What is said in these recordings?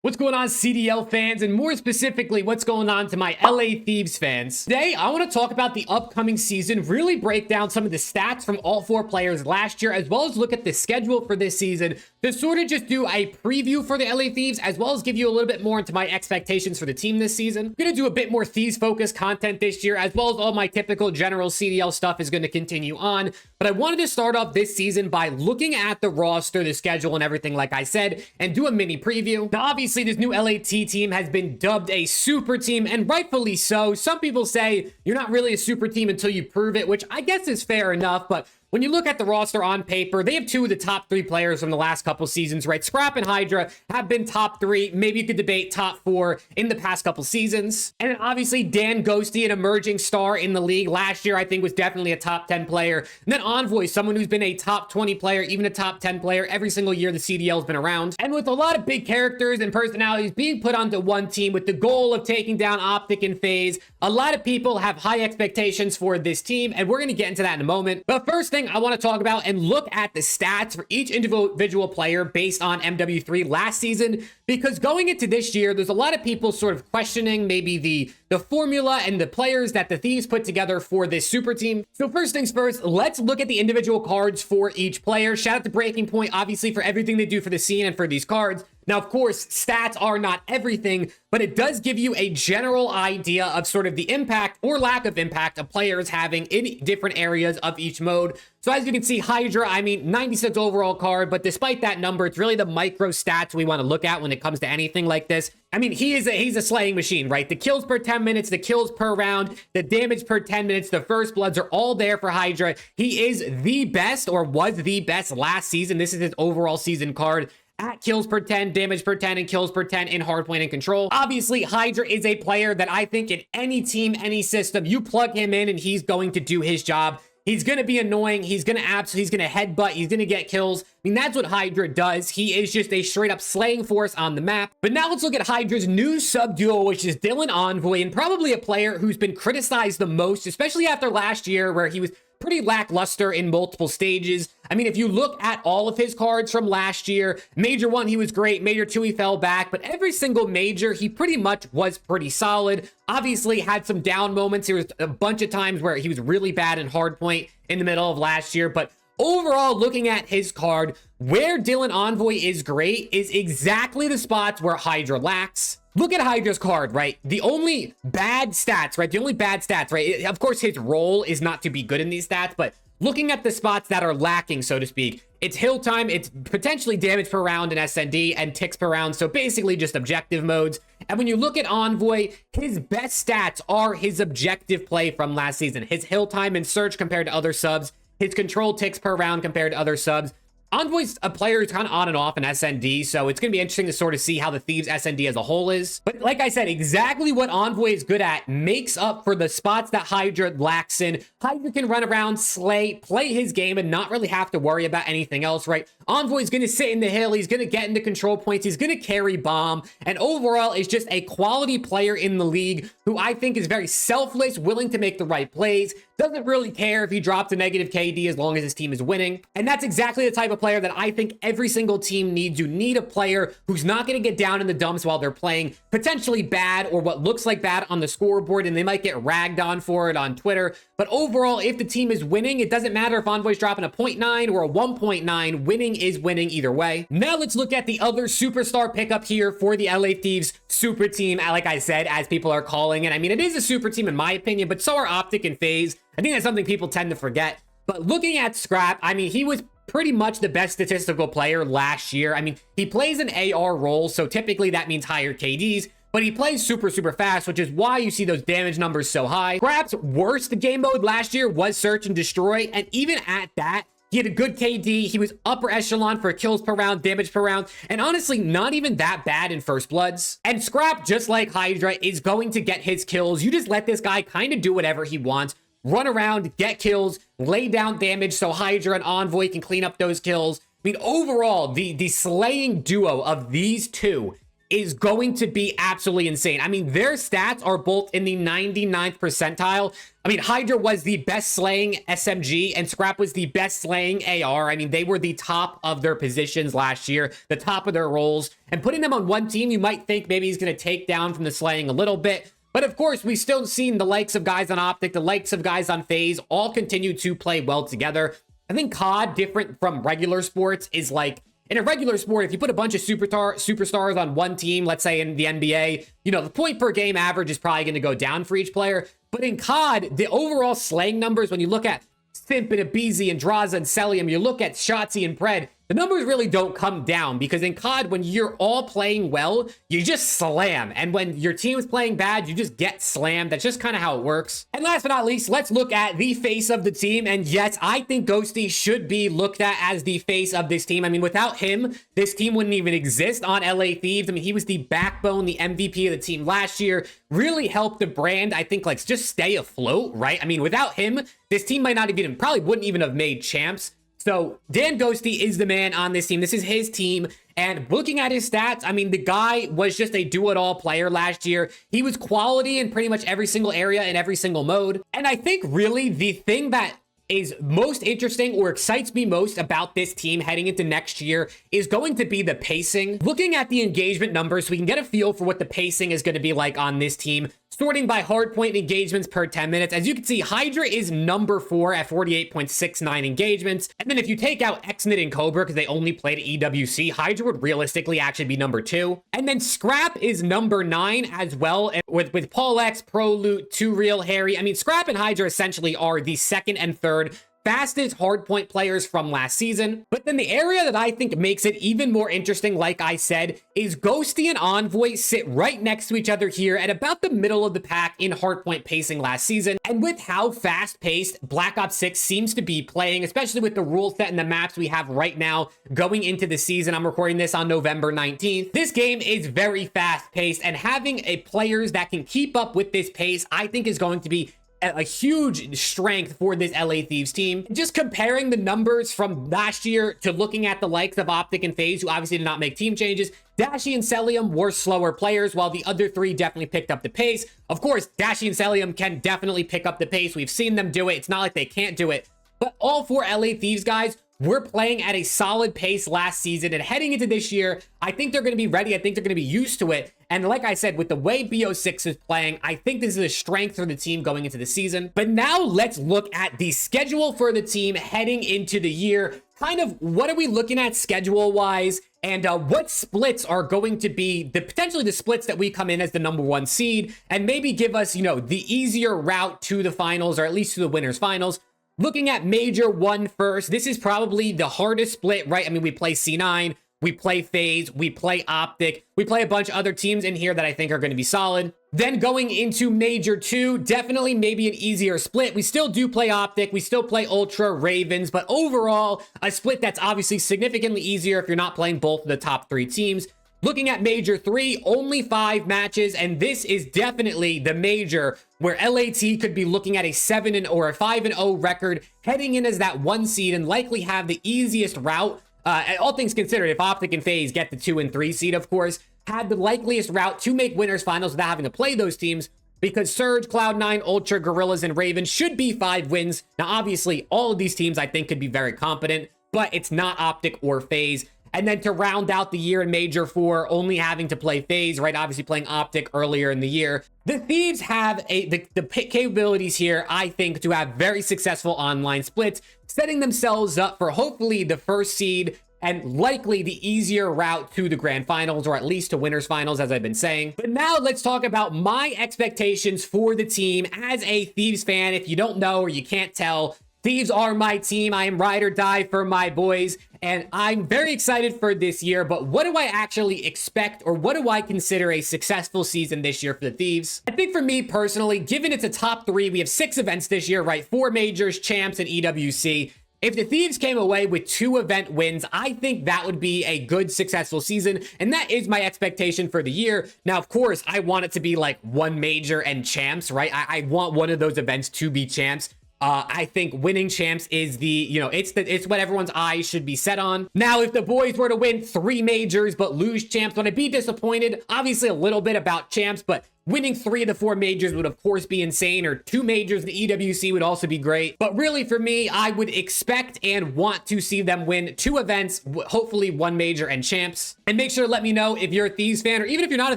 What's going on, CDL fans, and more specifically, what's going on to my LA Thieves fans? Today, I want to talk about the upcoming season, really break down some of the stats from all four players last year, as well as look at the schedule for this season to sort of just do a preview for the LA Thieves, as well as give you a little bit more into my expectations for the team this season. I'm going to do a bit more Thieves-focused content this year, as well as all my typical general CDL stuff is going to continue on. But I wanted to start off this season by looking at the roster, the schedule, and everything, like I said, and do a mini preview. Now, obviously, this new LAT team has been dubbed a super team, and rightfully so. Some people say you're not really a super team until you prove it, which I guess is fair enough, but when you look at the roster on paper, they have two of the top three players from the last couple seasons, right? Scrap and Hydra have been top three. Maybe you could debate top four in the past couple seasons. And then obviously Dan Ghosty, an emerging star in the league. Last year, I think, was definitely a top 10 player. And then Envoy, someone who's been a top 20 player, even a top 10 player every single year the CDL has been around. And with a lot of big characters and personalities being put onto one team with the goal of taking down OPTIC and FAZE, a lot of people have high expectations for this team, and we're going to get into that in a moment. But first thing I want to talk about and look at the stats for each individual player based on MW3 last season, because going into this year, there's a lot of people sort of questioning maybe the formula and the players that the Thieves put together for this super team. So first things first, let's look at the individual cards for each player. Shout out to Breaking Point, obviously, for everything they do for the scene and for these cards. Now, of course, stats are not everything, but it does give you a general idea of sort of the impact or lack of impact of players having in different areas of each mode. So as you can see, Hydra, I mean, 96 overall card, but despite that number, it's really the micro stats we want to look at when it comes to anything like this. I mean, he's a slaying machine, right? The kills per 10 minutes, the kills per round, the damage per 10 minutes, the first bloods are all there for Hydra. He is the best, or was the best last season. This is his overall season card at kills per 10, damage per 10, and kills per 10 in hardpoint and control. Obviously, Hydra is a player that I think in any team, any system, you plug him in and he's going to do his job. He's going to be annoying. He's going to headbutt. He's going to get kills. I mean, that's what Hydra does. He is just a straight up slaying force on the map. But now let's look at Hydra's new sub duo, which is Dylan Envoy, and probably a player who's been criticized the most, especially after last year where he was pretty lackluster in multiple stages. I mean, if you look at all of his cards from last year, Major 1, he was great. Major 2, he fell back. But every single Major, he pretty much was pretty solid. Obviously, had some down moments. There was a bunch of times where he was really bad in hardpoint in the middle of last year. But overall, looking at his card, where Dylan Envoy is great is exactly the spots where Hydra lacks. Look at Hydra's card, right? The only bad stats, right? Of course, his role is not to be good in these stats, but looking at the spots that are lacking, so to speak, it's hill time, it's potentially damage per round in SND, and ticks per round, so basically just objective modes. And when you look at Envoy, his best stats are his objective play from last season. His hill time and search compared to other subs, his control ticks per round compared to other subs. Envoy's a player who's kind of on and off in SND, so it's going to be interesting to sort of see how the Thieves SND as a whole is. But like I said, exactly what Envoy is good at makes up for the spots that Hydra lacks in. Hydra can run around, slay, play his game, and not really have to worry about anything else, right? Envoy's going to sit in the hill, he's going to get into control points, he's going to carry bomb, and overall is just a quality player in the league who I think is very selfless, willing to make the right plays, doesn't really care if he drops a negative KD as long as his team is winning. And that's exactly the type of player that I think every single team needs. You need a player who's not going to get down in the dumps while they're playing potentially bad or what looks like bad on the scoreboard, and they might get ragged on for it on Twitter. But overall, if the team is winning, it doesn't matter if Envoy's dropping a 0.9 or a 1.9, winning is winning either way. Now let's look at the other superstar pickup here for the LA Thieves super team, like I said, as people are calling it. I mean, it is a super team in my opinion, but so are OPTIC and FAZE. I think that's something people tend to forget. But looking at Scrap, I mean, he was pretty much the best statistical player last year. I mean, he plays an AR role, so typically that means higher KDs, but he plays super fast, which is why you see those damage numbers so high. Scrap's worst game mode last year was Search and Destroy, and even at that, he had a good KD. He was upper echelon for kills per round, damage per round, and honestly, not even that bad in first bloods. And Scrap, just like Hydra, is going to get his kills. You just let this guy kind of do whatever he wants. Run around, get kills, lay down damage so Hydra and Envoy can clean up those kills. I mean, overall, the slaying duo of these two is going to be absolutely insane. I mean, their stats are both in the 99th percentile. I mean, Hydra was the best slaying SMG and Scrap was the best slaying AR. I mean, they were the top of their positions last year, the top of their roles. And putting them on one team, you might think maybe he's going to take down from the slaying a little bit. But of course, we've still seen the likes of guys on Optic, the likes of guys on FaZe, all continue to play well together. I think COD, different from regular sports, is like, in a regular sport, if you put a bunch of superstars on one team, let's say in the NBA, you know, the point per game average is probably going to go down for each player. But in COD, the overall slaying numbers, when you look at Simp and Abizi and Draza and Celium, you look at Shotzi and Pred, the numbers really don't come down because in COD, when you're all playing well, you just slam. And when your team is playing bad, you just get slammed. That's just kind of how it works. And last but not least, let's look at the face of the team. And yes, I think Ghosty should be looked at as the face of this team. I mean, without him, this team wouldn't even exist on LA Thieves. I mean, he was the backbone, the MVP of the team last year, really helped the brand, I think, like, just stay afloat, right? I mean, without him, this team might not even, probably wouldn't even have made champs. So Dan Ghosty is the man on this team. This is his team. And looking at his stats, I mean, the guy was just a do-it-all player last year. He was quality in pretty much every single area in every single mode. And I think really the thing that is most interesting or excites me most about this team heading into next year is going to be the pacing. Looking at the engagement numbers so we can get a feel for what the pacing is going to be like on this team. Sorting by hardpoint engagements per 10 minutes. As you can see, Hydra is number 4 at 48.69 engagements. And then if you take out Xnit and Cobra because they only played EWC, Hydra would realistically actually be number 2. And then Scrap is number 9 as well. And with Paul X, Pro Loot, 2 Real, Harry. I mean, Scrap and Hydra essentially are the second and third fastest hardpoint players from last season. But then the area that I think makes it even more interesting, like I said, is Ghosty and Envoy sit right next to each other here at about the middle of the pack in hardpoint pacing last season. And with how fast-paced Black Ops 6 seems to be playing, especially with the rule set and the maps we have right now going into the season, I'm recording this on November 19th. This game is very fast-paced, and having players that can keep up with this pace, I think is going to be a huge strength for this LA Thieves team. Just comparing the numbers from last year to looking at the likes of Optic and FaZe, who obviously did not make team changes, Dashy and Celium were slower players, while the other 3 definitely picked up the pace. Of course, Dashy and Celium can definitely pick up the pace. We've seen them do it. It's not like they can't do it. But all 4 LA Thieves guys were playing at a solid pace last season, and heading into this year, I think they're going to be ready. I think they're going to be used to it. And like I said, with the way BO6 is playing, I think this is a strength for the team going into the season. But now let's look at the schedule for the team heading into the year. Kind of what are we looking at schedule-wise, and what splits are going to be potentially the splits that we come in as the number 1 seed, and maybe give us, you know, the easier route to the finals, or at least to the winners finals. Looking at Major 1 first, this is probably the hardest split, right? I mean, we play C9, we play FaZe, we play Optic, we play a bunch of other teams in here that I think are going to be solid. Then going into Major 2, definitely maybe an easier split. We still do play Optic, we still play Ultra, Ravens, but overall, a split that's obviously significantly easier if you're not playing both of the top 3 teams. Looking at Major 3, only 5 matches, and this is definitely the major where LAT could be looking at a 7 or a 5-0 record, heading in as that 1 seed and likely have the easiest route. All things considered, if Optic and FaZe get the 2 and 3 seed, of course, had the likeliest route to make winners finals without having to play those teams, because Surge, Cloud9, Ultra, Gorillas, and Ravens should be 5 wins. Now, obviously, all of these teams I think could be very competent, but it's not Optic or FaZe. And then to round out the year in Major 4, only having to play FaZe, right? Obviously playing Optic earlier in the year. The Thieves have the capabilities here, I think, to have very successful online splits, setting themselves up for hopefully the 1st seed and likely the easier route to the grand finals, or at least to winners finals, as I've been saying. But now let's talk about my expectations for the team as a Thieves fan. If you don't know or you can't tell, Thieves are my team. I am ride or die for my boys, and I'm very excited for this year. But what do I actually expect, or what do I consider a successful season this year for the Thieves? I think for me personally, given it's a top 3, we have 6 events this year, right? 4 majors, champs, and EWC. If the Thieves came away with 2 event wins, I think that would be a good, successful season, and that is my expectation for the year. Now, of course, I want it to be like 1 major and champs, right? I want one of those events to be champs. I think winning champs is it's what everyone's eyes should be set on. Now, if the boys were to win 3 majors but lose champs, would I be disappointed? Obviously a little bit about champs, but winning 3 of the 4 majors would of course be insane, or 2 majors, the EWC would also be great. But really for me, I would expect and want to see them win 2 events, hopefully 1 major and champs. And make sure to let me know if you're a Thieves fan, or even if you're not a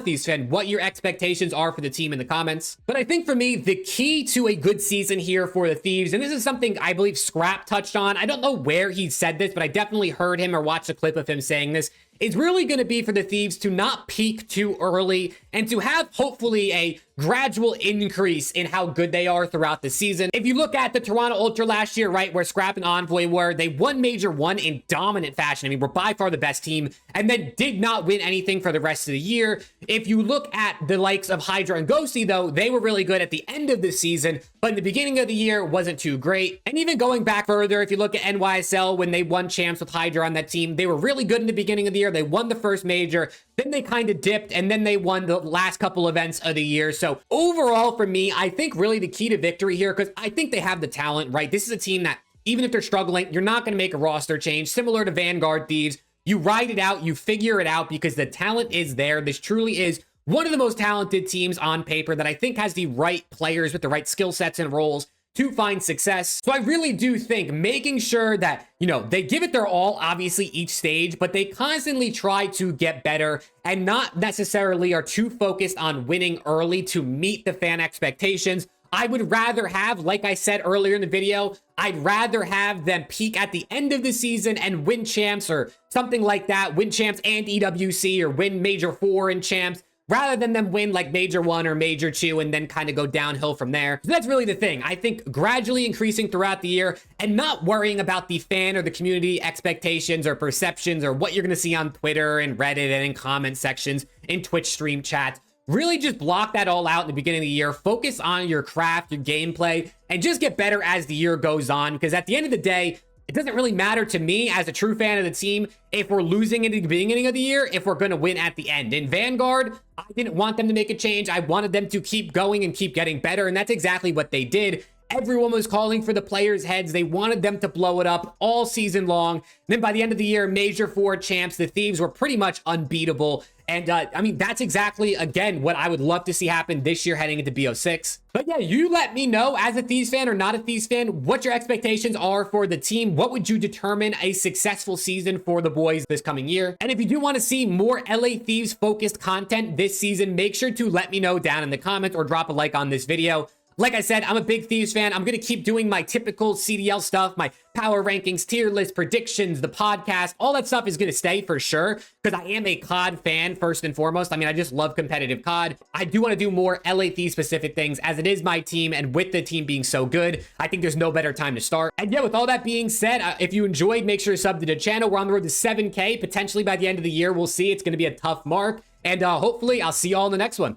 Thieves fan, what your expectations are for the team in the comments. But I think for me, the key to a good season here for the Thieves, and this is something I believe Scrap touched on, I don't know where he said this, but I definitely heard him or watched a clip of him saying this, is really going to be for the Thieves to not peak too early and to have hopefully a gradual increase in how good they are throughout the season. If you look at the Toronto Ultra last year, right, where Scrap and Envoy were, they won Major 1 in dominant fashion. I mean, we're by far the best team, and then did not win anything for the rest of the year. If you look at the likes of Hydra and Ghosty, though, they were really good at the end of the season, but in the beginning of the year wasn't too great. And even going back further, if you look at NYSL, when they won champs with Hydra on that team, they were really good in the beginning of the year. They won the first major, then they kind of dipped, and then they won the last couple events of the year. So overall for me, I think really the key to victory here, because I think they have the talent, right? This is a team that even if they're struggling, you're not going to make a roster change. Similar to Vanguard Thieves, you ride it out, you figure it out, because the talent is there. This truly is one of the most talented teams on paper that I think has the right players with the right skill sets and roles to find success. So I really do think making sure that, they give it their all, obviously each stage, but they constantly try to get better and not necessarily are too focused on winning early to meet the fan expectations. I would rather have, like I said earlier in the video, I'd rather have them peak at the end of the season and win champs or something like that, win champs and EWC, or win Major 4 and champs, rather than them win like Major 1 or Major 2 and then kind of go downhill from there. So that's really the thing. I think gradually increasing throughout the year and not worrying about the fan or the community expectations or perceptions or what you're going to see on Twitter and Reddit and in comment sections, in Twitch stream chats. Really just block that all out in the beginning of the year. Focus on your craft, your gameplay, and just get better as the year goes on. Because at the end of the day, it doesn't really matter to me as a true fan of the team if we're losing in the beginning of the year, if we're going to win at the end. In Vanguard, I didn't want them to make a change. I wanted them to keep going and keep getting better, and that's exactly what they did. Everyone was calling for the players' heads. They wanted them to blow it up all season long. And then by the end of the year, Major 4 champs, the Thieves were pretty much unbeatable. And I mean, that's exactly, again, what I would love to see happen this year heading into BO6. But yeah, you let me know as a Thieves fan or not a Thieves fan, what your expectations are for the team. What would you determine a successful season for the boys this coming year? And if you do want to see more LA Thieves focused content this season, make sure to let me know down in the comments or drop a like on this video. Like I said, I'm a big Thieves fan. I'm going to keep doing my typical CDL stuff, my power rankings, tier list, predictions, the podcast. All that stuff is going to stay for sure because I am a COD fan first and foremost. I mean, I just love competitive COD. I do want to do more LA Thieves specific things as it is my team, and with the team being so good, I think there's no better time to start. And yeah, with all that being said, if you enjoyed, make sure to sub to the channel. We're on the road to 7K. Potentially by the end of the year, we'll see. It's going to be a tough mark. And hopefully I'll see y'all in the next one.